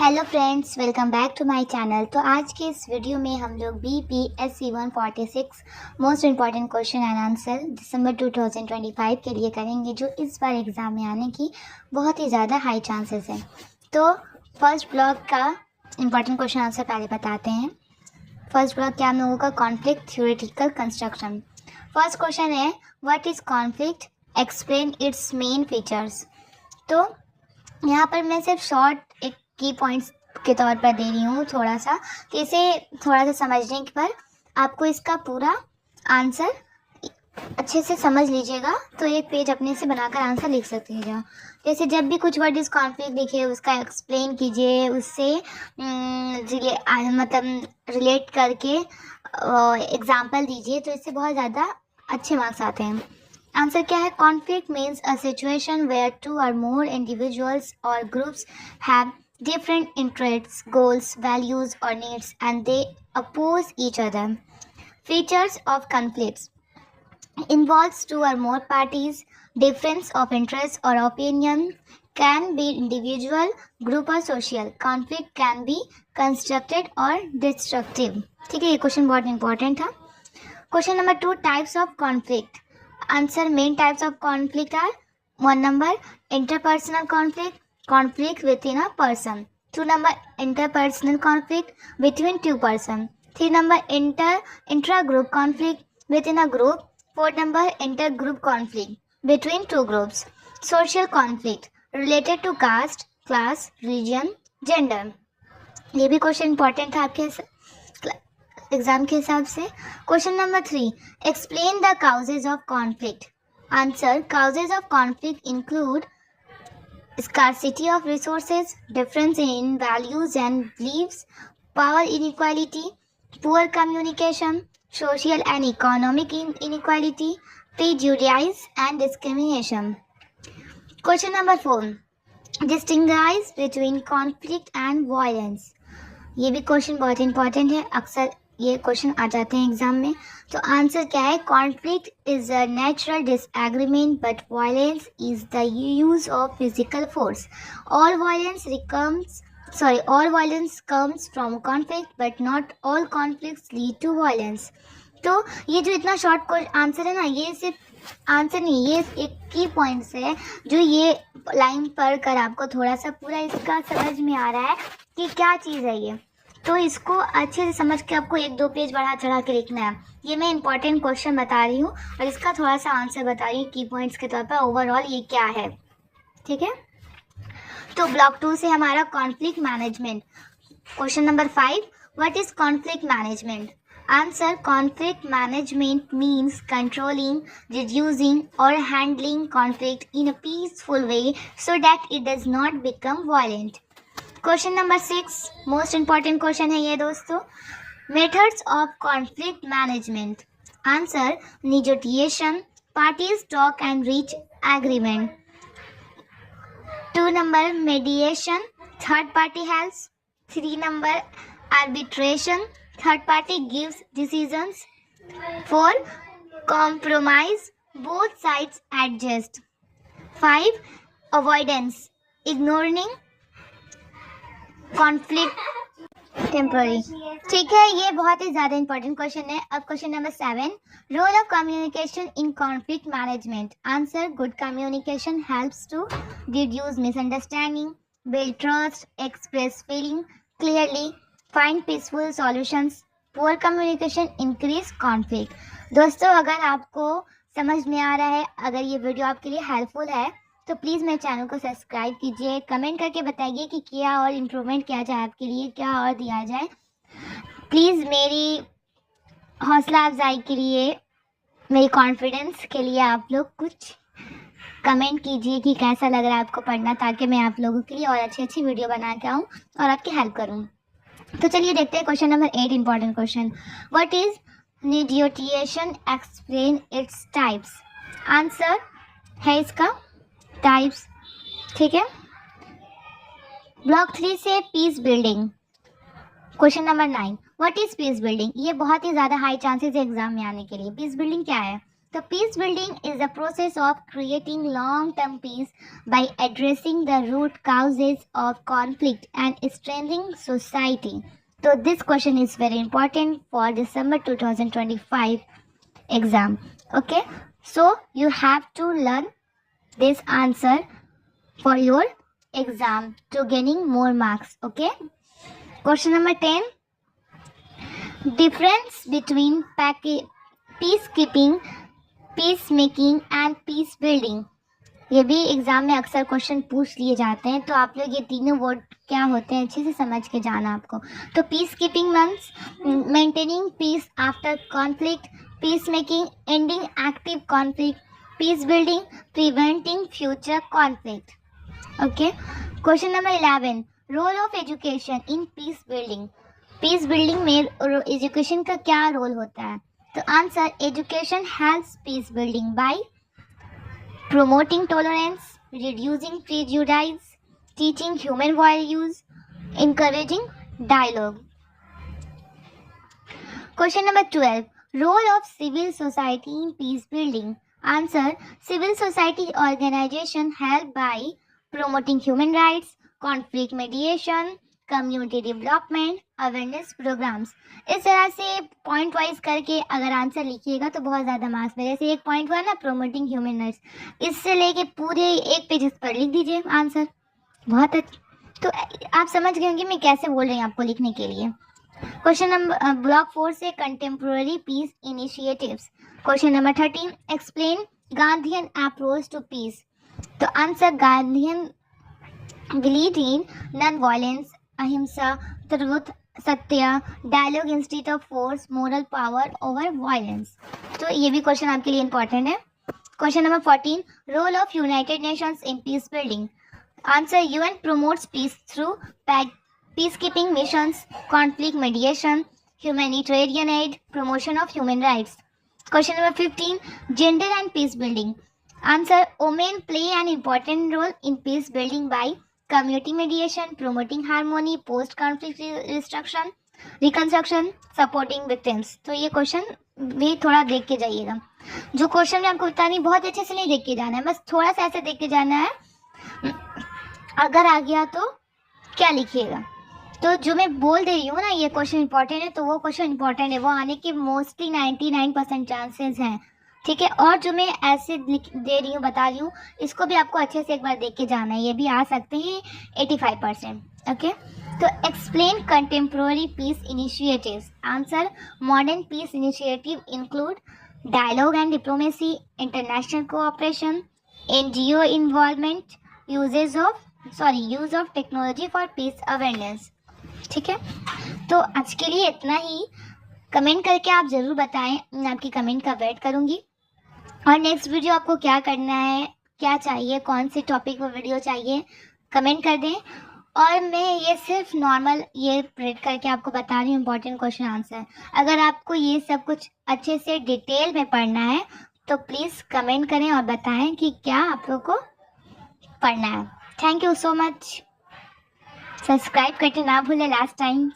Hello friends, welcome back to my channel. तो आज के इस वीडियो में हम लोग BPSC 146 most important question and answer दिसंबर 2025 के लिए करेंगे, जो इस बार एग्ज़ाम में आने की बहुत ही ज़्यादा हाई चांसेस हैं। तो फर्स्ट ब्लॉक का इम्पॉर्टेंट क्वेश्चन आंसर पहले बताते हैं। फर्स्ट ब्लॉक क्या हम लोगों का, conflict theoretical construction. First question है, what is conflict, explain its main features. तो यहाँ पर मैं सिर्फ शॉर्ट एक की पॉइंट्स के तौर पर दे रही हूँ थोड़ा सा, कि इसे थोड़ा सा समझने पर आपको इसका पूरा आंसर अच्छे से समझ लीजिएगा तो एक पेज अपने से बनाकर आंसर लिख सकते हैं। जैसे जब भी कुछ वर्ड इस कॉन्फ्लिक्ट दिखे उसका एक्सप्लेन कीजिए, उससे मतलब रिलेट करके एग्जाम्पल दीजिए, तो इससे बहुत ज़्यादा अच्छे मार्क्स आते हैं। आंसर क्या है, conflict means a situation where two or more individuals or groups have different interests, goals, values or needs and they oppose each other. Features of conflicts involves two or more parties, difference of interest or opinion, can be individual, group or social. Conflict can be constructive or destructive. ठीक है, ये question बहुत important था। Question number 2, types of conflict. Answer, main types of conflict are 1 number interpersonal conflict, conflict within a person. 2 number interpersonal conflict between two person. 3 number intra-group conflict within a group. 4 number intergroup conflict between two groups. Social conflict related to caste, class, religion, gender. ये भी question important था आपके exam के हिसाब से। Question number 3, explain the causes of conflict. Answer, causes of conflict include scarcity of resources, difference in values and beliefs, power inequality, poor communication, social and economic inequality, prejudice and discrimination. Question number 4, distinguish between conflict and violence. ये भी question बहुत important है, अक्सर ये question आ जाते हैं exam में। तो आंसर क्या है, conflict is a natural disagreement but violence is the use of physical force. All violence comes from conflict but not all conflicts lead to violence. तो ये जो इतना शॉर्ट आंसर है ना, ये सिर्फ आंसर नहीं, ये एक की पॉइंट्स है जो ये लाइन पढ़ कर आपको थोड़ा सा पूरा इसका समझ में आ रहा है कि क्या चीज़ है ये। तो इसको अच्छे से समझ के आपको 1-2 पेज बढ़ा चढ़ा के लिखना है। ये मैं इंपॉर्टेंट क्वेश्चन बता रही हूँ और इसका थोड़ा सा आंसर बता रही हूँ की पॉइंट्स के तौर पर, ओवरऑल ये क्या है। ठीक है, तो ब्लॉक 2 से हमारा conflict management. Question number 5, what is conflict management. Answer, conflict management means controlling, reducing और handling conflict in a peaceful way so that it does not become violent. Question number 6, most important question है ये दोस्तों, methods of conflict management. Answer, negotiation, parties talk and reach agreement. 2 number mediation, third party helps. 3 number arbitration, third party gives decisions. 4 compromise, both sides adjust. 5 avoidance, ignoring conflict temporary. ठीक है, ये बहुत ही ज़्यादा important question है। अब question number 7, role of communication in conflict management. Answer, good communication helps to reduce misunderstanding, build trust, express feeling clearly, find peaceful solutions. Poor communication increase conflict. दोस्तों, अगर आपको समझ में आ रहा है, अगर ये वीडियो आपके लिए हेल्पफुल है तो प्लीज़ मेरे चैनल को सब्सक्राइब कीजिए, कमेंट करके बताइए कि क्या और इम्प्रूवमेंट किया जाए, आपके लिए क्या और दिया जाए। प्लीज़ मेरी हौसला अफजाई के लिए, मेरी कॉन्फिडेंस के लिए आप लोग कुछ कमेंट कीजिए कि कैसा लग रहा है आपको पढ़ना, ताकि मैं आप लोगों के लिए और अच्छी अच्छी वीडियो बना के आऊँ और आपकी हेल्प करूँ। तो चलिए देखते हैं question number 8, important question, what is negotiation, explain its types. Answer है इसका टाइप्स। ठीक है, ब्लॉक 3 से peace building. Question number 9, what is peace building. ये बहुत ही ज़्यादा हाई चांसेस है एग्जाम में आने के लिए। पीस बिल्डिंग क्या है, तो peace building is the process of creating long-term peace by addressing the root causes of conflict and strengthening society. So this question is very important for December 2025 exam. Okay, so you have to learn this answer for your exam to gaining more marks. Okay, question number 10. Difference between peacekeeping, peacemaking and peace building. ये भी exam में अक्सर question पूछ लिए जाते हैं, तो आप लोग ये तीनों वर्ड क्या होते हैं अच्छे से समझ के जाना आपको. तो peace keeping means maintaining peace after conflict, peace making ending active conflict, peace building preventing future conflict. Okay, question number 11. Role of education in peace building. Peace building में एजुकेशन का क्या रोल होता है? तो answer, education helps peace building by promoting tolerance, reducing prejudice, teaching human values, encouraging dialogue. Question number 12. Role of civil society in peace building. Answer, civil society organization help by promoting human rights, conflict mediation, community development, awareness programmes. इस तरह से point wise करके अगर answer लिखिएगा तो बहुत ज़्यादा marks में. जैसे एक पॉइंट हुआ ना प्रोमोटिंग ह्यूमन राइट्स, इससे लेके पूरे एक पेज पर लिख दीजिए आंसर. बहुत अच्छा, तो आप समझ गए होंगे मैं कैसे बोल रही हूँ आपको लिखने के लिए. क्वेश्चन नंबर ब्लॉक 4 से contemporary peace initiatives. Question number 13. Explain Gandhian approach to peace. तो answer, Gandhian believe in non violence, अहिंसा, ट्रुथ, सत्य, dialogue instead of force, moral power over violence. तो ये भी क्वेश्चन आपके लिए इंपॉर्टेंट है. Question number 14. Role of United Nations in peace building. Answer, UN promotes peace through peace keeping missions, conflict mediation, humanitarian aid, promotion of human rights. Question number 15. Gender and peace building. Answer, women play an important role in peace building by community mediation, promoting harmony, post conflict reconstruction, supporting victims. तो ये question भी थोड़ा देख के जाइएगा. जो question मैं आपको बता रही हूँ बहुत अच्छे से नहीं देख के जाना है, बस थोड़ा सा ऐसे देख के जाना है. अगर आ गया तो क्या लिखिएगा. तो जो मैं बोल दे रही हूँ ना ये क्वेश्चन इंपॉर्टेंट है, तो वो क्वेश्चन इंपॉर्टेंट है, वो आने के मोस्टली 99% चांसेस हैं. ठीक है, और जो मैं ऐसे दे रही हूँ बता रही हूँ इसको भी आपको अच्छे से एक बार देख के जाना है. ये भी आ सकते हैं 85%. ओके, तो explain contemporary peace initiatives. Answer, modern peace initiative include dialogue and diplomacy, international cooperation, NGO involvement, use of technology for peace awareness. ठीक है, तो आज के लिए इतना ही. कमेंट करके आप ज़रूर बताएं, मैं आपकी कमेंट का वेट करूँगी. और नेक्स्ट वीडियो आपको क्या करना है, क्या चाहिए, कौन से टॉपिक पर वीडियो चाहिए, कमेंट कर दें. और मैं ये सिर्फ नॉर्मल ये प्रिंट करके आपको बता रही हूँ इंपॉर्टेंट क्वेश्चन आंसर. अगर आपको ये सब कुछ अच्छे से डिटेल में पढ़ना है तो प्लीज़ कमेंट करें और बताएं कि क्या आप लोग को पढ़ना है. Thank you so much. Subscribe करके ना भूलें लास्ट टाइम.